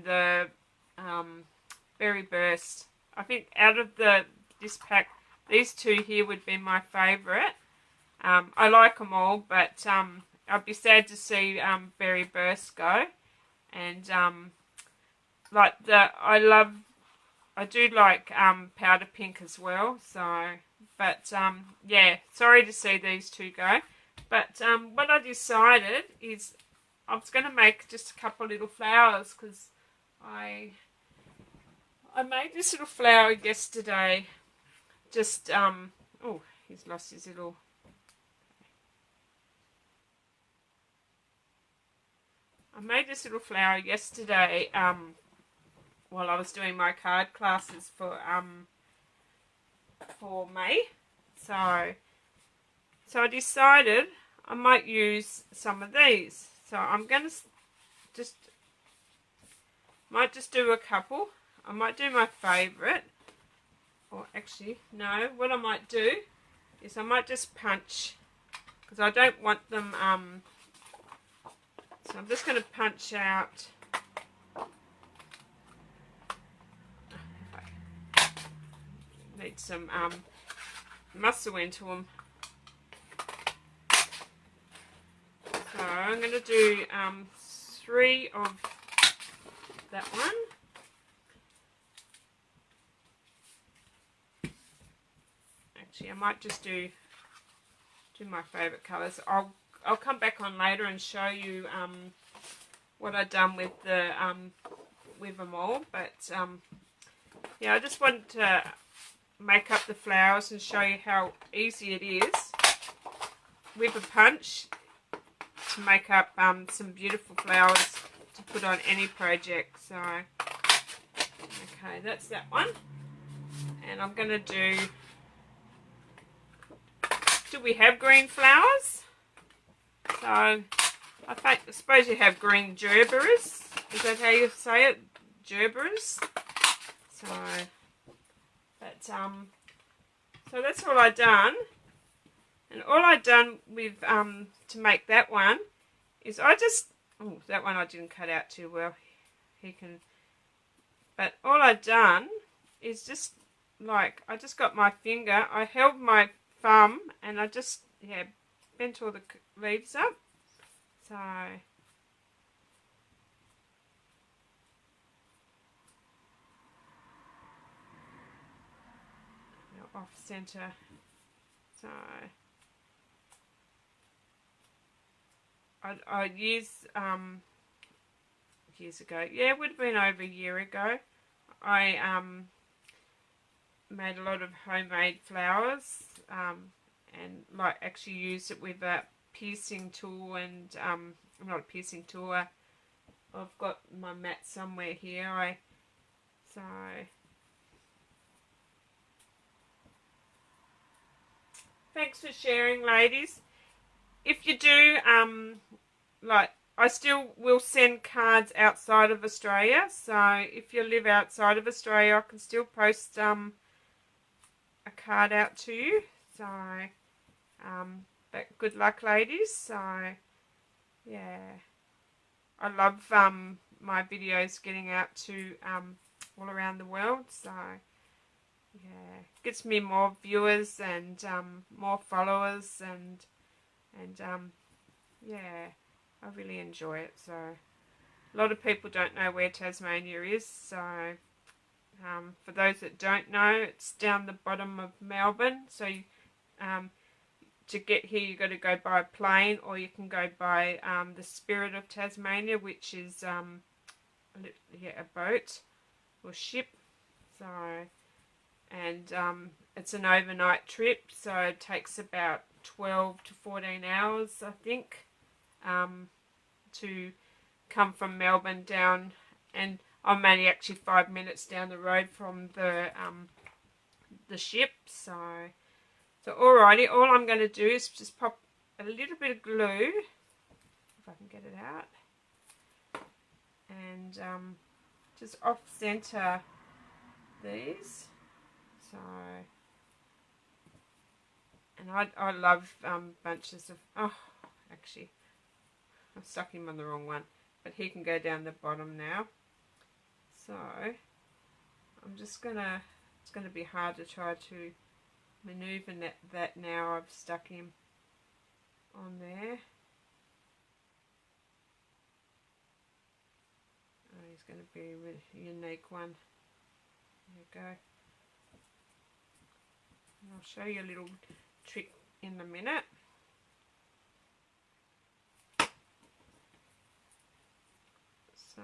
S1: the Berry Burst. I think out of this pack, these two here would be my favourite. I like them all, but I'd be sad to see Berry Burst go. And I do like Powder Pink as well. So, but yeah, sorry to see these two go. But what I decided is I was going to make just a couple little flowers because I made this little flower yesterday. Just, oh, he's lost his little... I made this little flower yesterday while I was doing my card classes for May. So I decided I might use some of these. So I'm going to might just do a couple. I might do my favourite, or actually, no, what I might do is I might just punch, because I don't want them, so I'm just going to punch out, need some muscle into them. So I'm going to do 3 of that one. Actually, I might just do my favourite colours. I'll come back on later and show you what I've done with the with them all. But yeah, I just wanted to make up the flowers and show you how easy it is with a punch to make up some beautiful flowers to put on any project. So okay, that's that one. And I'm going to do we have green flowers? So I suppose you have green gerberas. Is that how you say it? Gerberas. So but so that's all I done. And all I done with to make that one is I just that one I didn't cut out too well. He can. But all I done is just like I just got my finger. I held my thumb and I just bent all the leaves up. So off center. So I used years ago. Yeah, it would have been over a year ago. I made a lot of homemade flowers and like actually used it with a piercing tool and not a piercing tool. I've got my mat somewhere here. Thanks for sharing, ladies. If you do like I still will send cards outside of Australia. So if you live outside of Australia, I can still post a card out to you. So, but good luck, ladies. So, yeah, I love my videos getting out to all around the world. So, yeah, gets me more viewers and more followers and yeah, I really enjoy it. So a lot of people don't know where Tasmania is. So for those that don't know, it's down the bottom of Melbourne. So you, to get here, you've got to go by plane, or you can go by the Spirit of Tasmania, which is a boat or ship. So, and it's an overnight trip, so it takes about 12 to 14 hours, I think, to come from Melbourne down, and I'm only actually 5 minutes down the road from the ship. So alrighty, all I'm going to do is just pop a little bit of glue, if I can get it out, and just off center these. So, and I love bunches of, oh, actually, I stuck him on the wrong one, but he can go down the bottom now. So, I'm just gonna, it's gonna be hard to try to maneuver that now I've stuck him on there. Oh, he's going to be a really unique one. There you go. And I'll show you a little trick in a minute. So,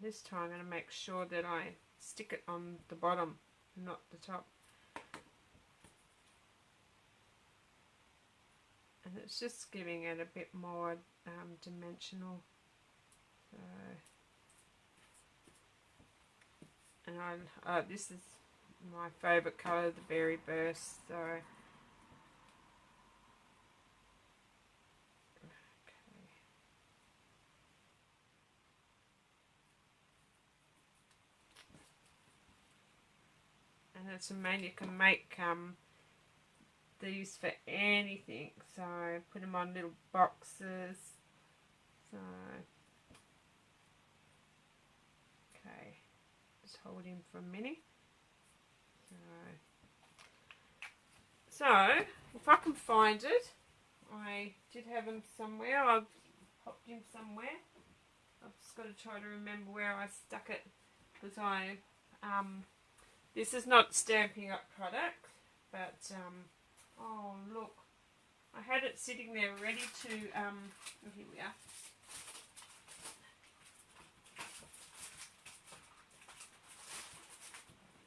S1: this time I'm going to make sure that I stick it on the bottom, not the top. And it's just giving it a bit more dimensional. So, and this is my favourite colour, the Berry Burst. So, okay. And it's amazing, you can make these for anything. So put them on little boxes. So okay, just hold him for a minute. So if I can find it, I did have him somewhere. I've popped him somewhere. I've just got to try to remember where I stuck it, because I this is not Stampin' Up product, but oh look, I had it sitting there ready to oh, here we are.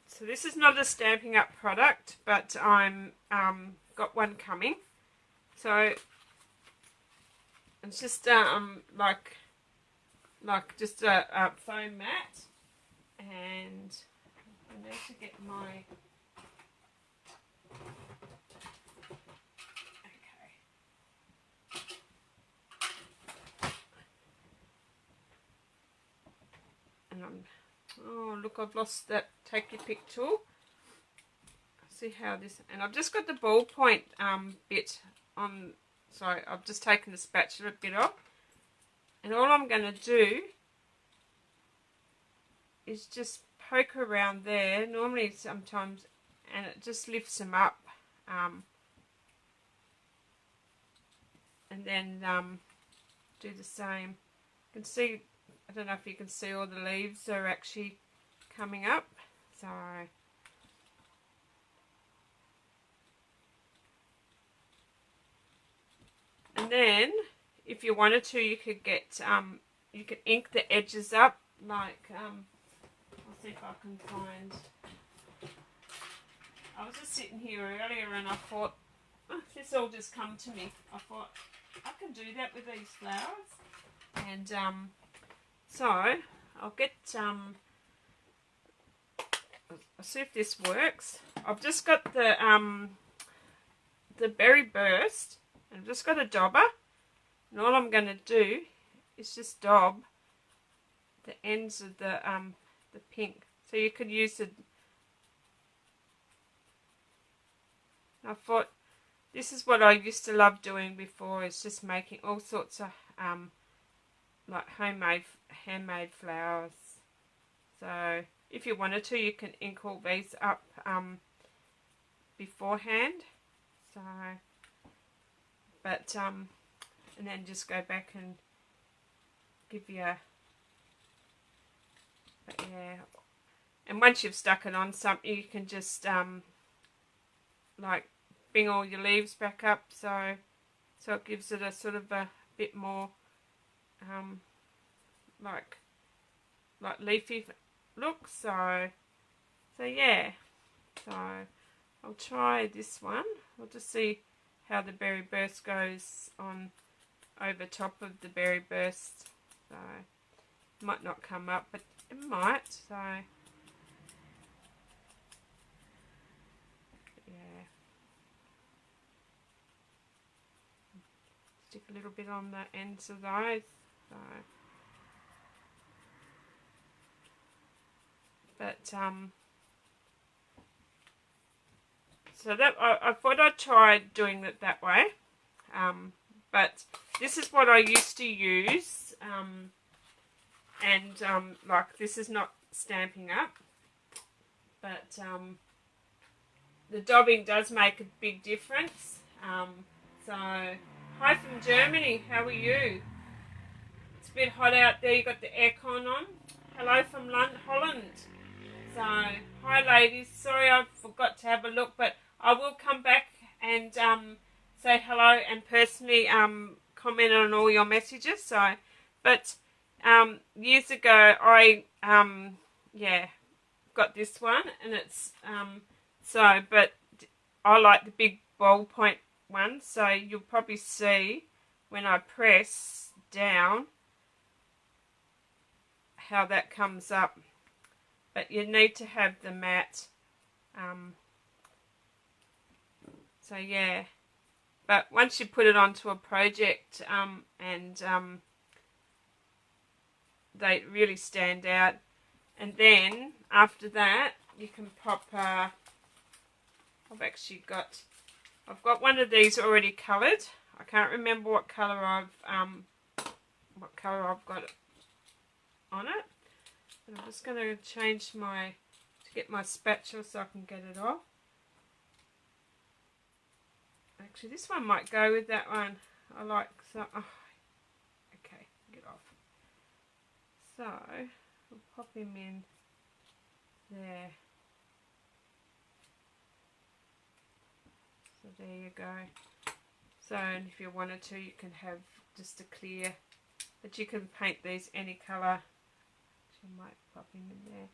S1: So this is not a Stampin' Up product, but I'm got one coming. So it's just like just a foam mat, and I need to get my, and oh look, I've lost that take your pick tool. See how this, and I've just got the ballpoint bit on, so I've just taken the spatula bit off, and all I'm going to do is just poke around there, normally sometimes, and it just lifts them up, and then do the same. You can see, I don't know if you can see, all the leaves are actually coming up. So and then if you wanted to, you could get you could ink the edges up, like I'll see if I can find. I was just sitting here earlier and I thought, oh, this all just come to me. I thought I can do that with these flowers, and so I'll get I'll see if this works. I've just got the Berry Burst, And I've just got a dobber, and all I'm going to do is just dob the ends of the pink. So you could use it. I thought this is what I used to love doing before, is just making all sorts of like handmade flowers. So if you wanted to, you can ink all these up beforehand. So, but and then just go back and give you a, but yeah. And once you've stuck it on something, you can just like bring all your leaves back up, so it gives it a sort of a bit more like leafy look. So yeah. So I'll try this one. We'll just see how the berry burst goes on over top of the berry burst. So it might not come up, but it might. So yeah, stick a little bit on the ends of those. So, but so that I thought I'd try doing it that way. But this is what I used to use, and like this is not Stampin' Up, but the dobbing does make a big difference. So hi from Germany, how are you? It's a bit hot out there, you got the aircon on. Hello from Holland. So hi ladies, sorry I forgot to have a look, but I will come back and say hello and personally comment on all your messages. So, but years ago I yeah, got this one, and it's but I like the big ballpoint one, so you'll probably see when I press down how that comes up. But you need to have the matte. So yeah, but once you put it onto a project and they really stand out, and then after that you can pop I've got one of these already coloured. I can't remember what colour I've got on it. And I'm just going to change to get my spatula so I can get it off. Actually, this one might go with that one. I like so. Oh, okay, get off. So we'll pop him in there. So there you go. So if you wanted to, you can have just a clear, but you can paint these any colour. I might pop him in there.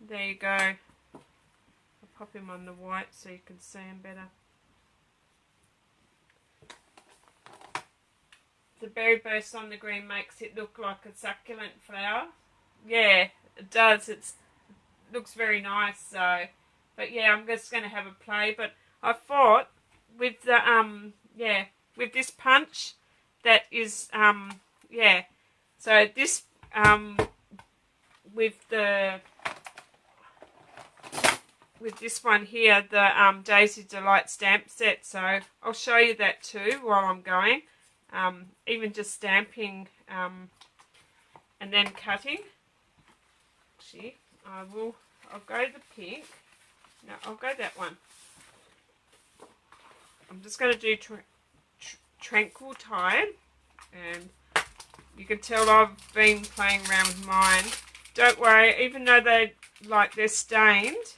S1: There you go. I'll pop him on the white so you can see him better. The berry burst on the green makes it look like a succulent flower. Yeah, it does. It looks very nice. So, but yeah, I'm just going to have a play. But I thought with the with this punch, that is yeah. So this with this one here, the Daisy Delight stamp set. So I'll show you that too while I'm going. Even just stamping and then cutting. Actually, I'll go the pink. No, I'll go that one. I'm just going to do Tranquil Tide, and you can tell I've been playing around with mine. Don't worry, even though they're stained,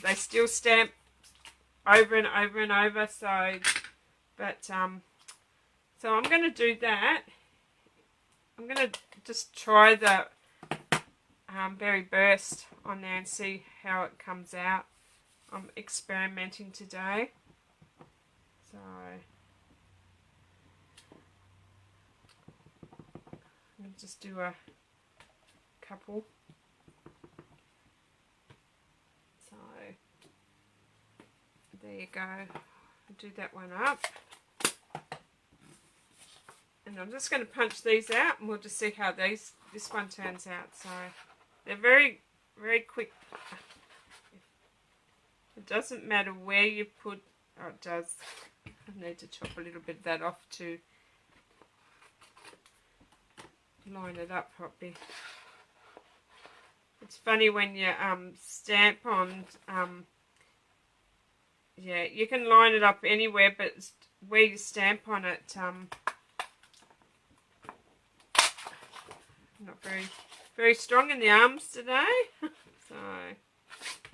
S1: they still stamp over and over and over. So, but so I'm going to do that. I'm going to just try the Berry Burst on there and see how it comes out. I'm experimenting today. So I'm going to just do a couple. So there you go. I'll do that one up. And I'm just going to punch these out and we'll just see how this one turns out. So they're very, very quick. It doesn't matter where you put, oh it does. I need to chop a little bit of that off to line it up properly. It's funny when you stamp on, yeah, you can line it up anywhere, but it's where you stamp on it, not very strong in the arms today. So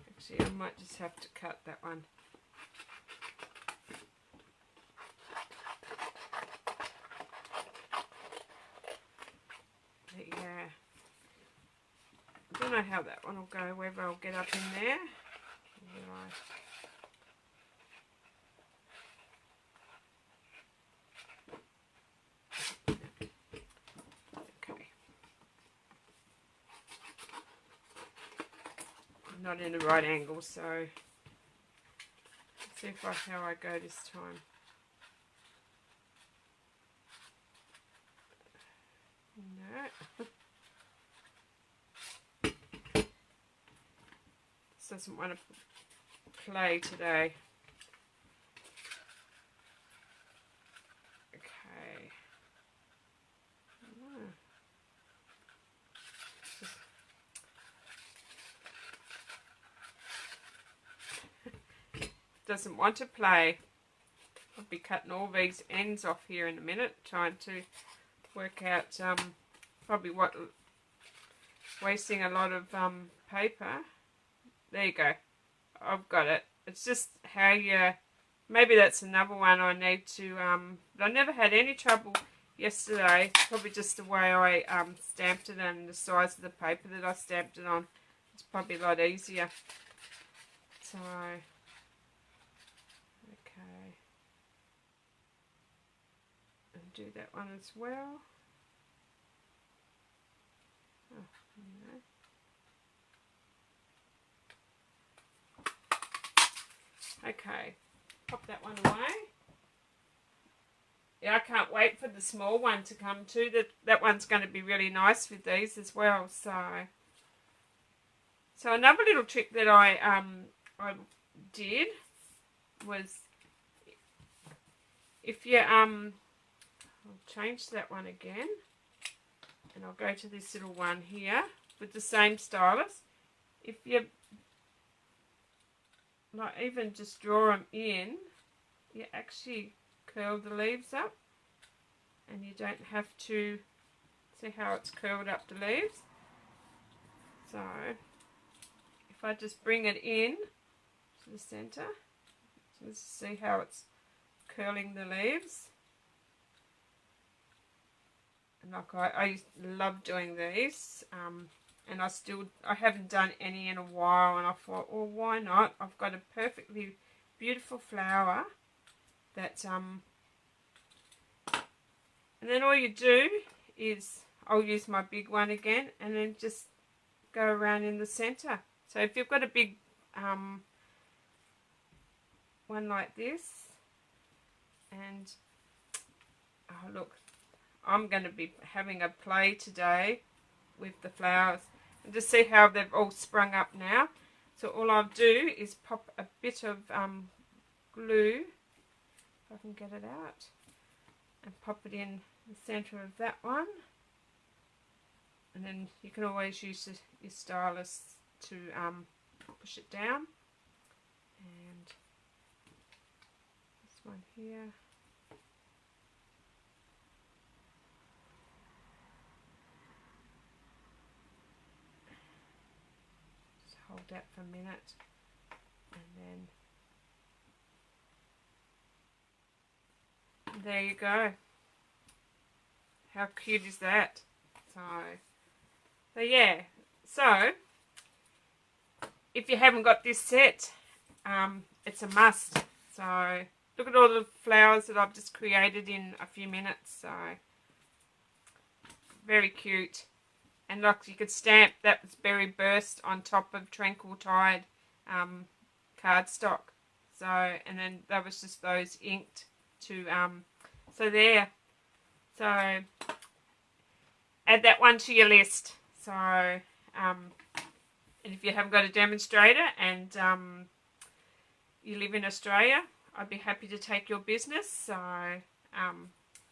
S1: actually I might just have to cut that one. But yeah, I don't know how that one will go, whether I'll get up in there. Not in the right angle, so let's see how I go this time. No. This doesn't want to play today. Okay. No. Doesn't want to play. I'll be cutting all these ends off here in a minute, trying to work out probably wasting a lot of paper. There you go. I've got it. It's just how you, maybe that's another one I need to, but I never had any trouble yesterday. Probably just the way I stamped it and the size of the paper that I stamped it on. It's probably a lot easier. So do that one as well. Oh, no. Okay, pop that one away. Yeah, I can't wait for the small one to come too. That one's going to be really nice with these as well. So another little trick that I did was, if you I'll change that one again, and I'll go to this little one here with the same stylus. If you like, even just draw them in, you actually curl the leaves up, and you don't have to see how it's curled up the leaves. So if I just bring it in to the center, just see how it's curling the leaves. And like I love doing these, and I haven't done any in a while, and I thought, well, why not? I've got a perfectly beautiful flower that and then all you do is, I'll use my big one again, and then just go around in the center. So if you've got a big one like this, and oh look, I'm going to be having a play today with the flowers, and just see how they've all sprung up now. So all I'll do is pop a bit of glue, if I can get it out, and pop it in the center of that one, and then you can always use your stylus to push it down. And this one here. Hold that for a minute, and then there you go. How cute is that? So yeah, so if you haven't got this set, it's a must. So look at all the flowers that I've just created in a few minutes. So very cute. And like, you could stamp that was Berry Burst on top of Tranquil Tide cardstock. So, and then that was just those inked to, so there. So add that one to your list. So and if you haven't got a demonstrator and you live in Australia, I'd be happy to take your business. So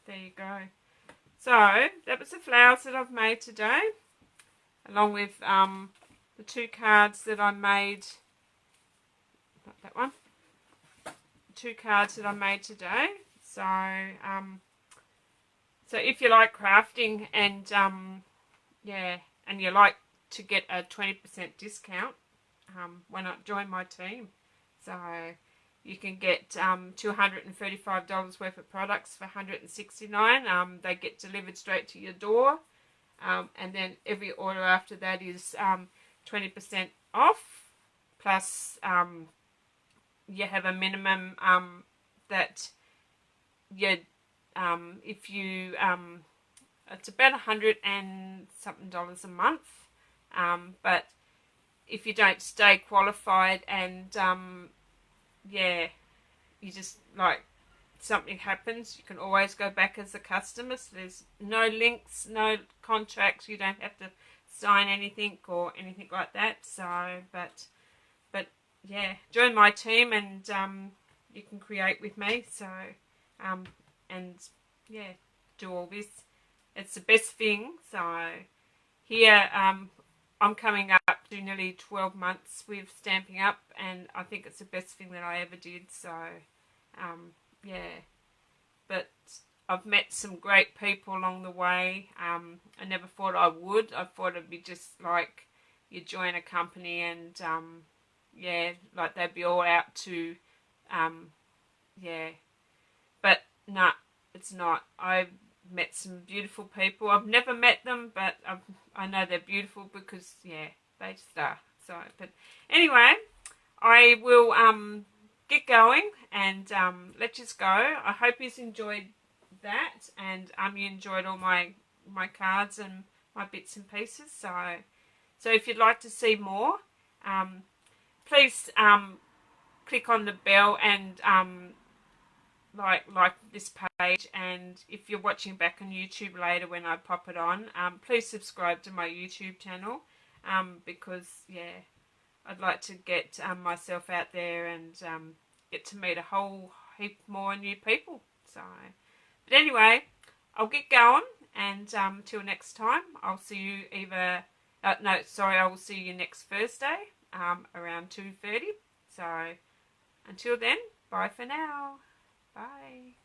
S1: there you go. So that was the flowers that I've made today, along with the 2 cards that I made. Not that one. 2 cards that I made today. So so if you like crafting and yeah, and you like to get a 20% discount, why not join my team? So you can get $235 worth of products for $169. They get delivered straight to your door, and then every order after that is 20% off. Plus, you have a minimum that you if you it's about $100 and something a month, but if you don't stay qualified and yeah, you just like something happens, you can always go back as a customer. So there's no links, no contracts, you don't have to sign anything or anything like that. So but yeah, join my team and you can create with me. So and yeah, do all this. It's the best thing. So here I'm coming up to nearly 12 months with Stampin' Up, and I think it's the best thing that I ever did. So yeah, but I've met some great people along the way. I never thought I would. I thought it'd be just like you join a company and yeah, like they'd be all out to yeah, but no, it's not. I've met some beautiful people. I've never met them, but I know they're beautiful because yeah, they just are. So, but anyway, I will get going and let you go. I hope you enjoyed that, and you enjoyed all my cards and my bits and pieces. So if you'd like to see more, please click on the bell and like this page, and if you're watching back on YouTube later when I pop it on, please subscribe to my YouTube channel, because yeah, I'd like to get myself out there and get to meet a whole heap more new people. So, but anyway, I'll get going, and till next time, I'll see you either I will see you next Thursday around 2:30. So until then, bye for now. Bye.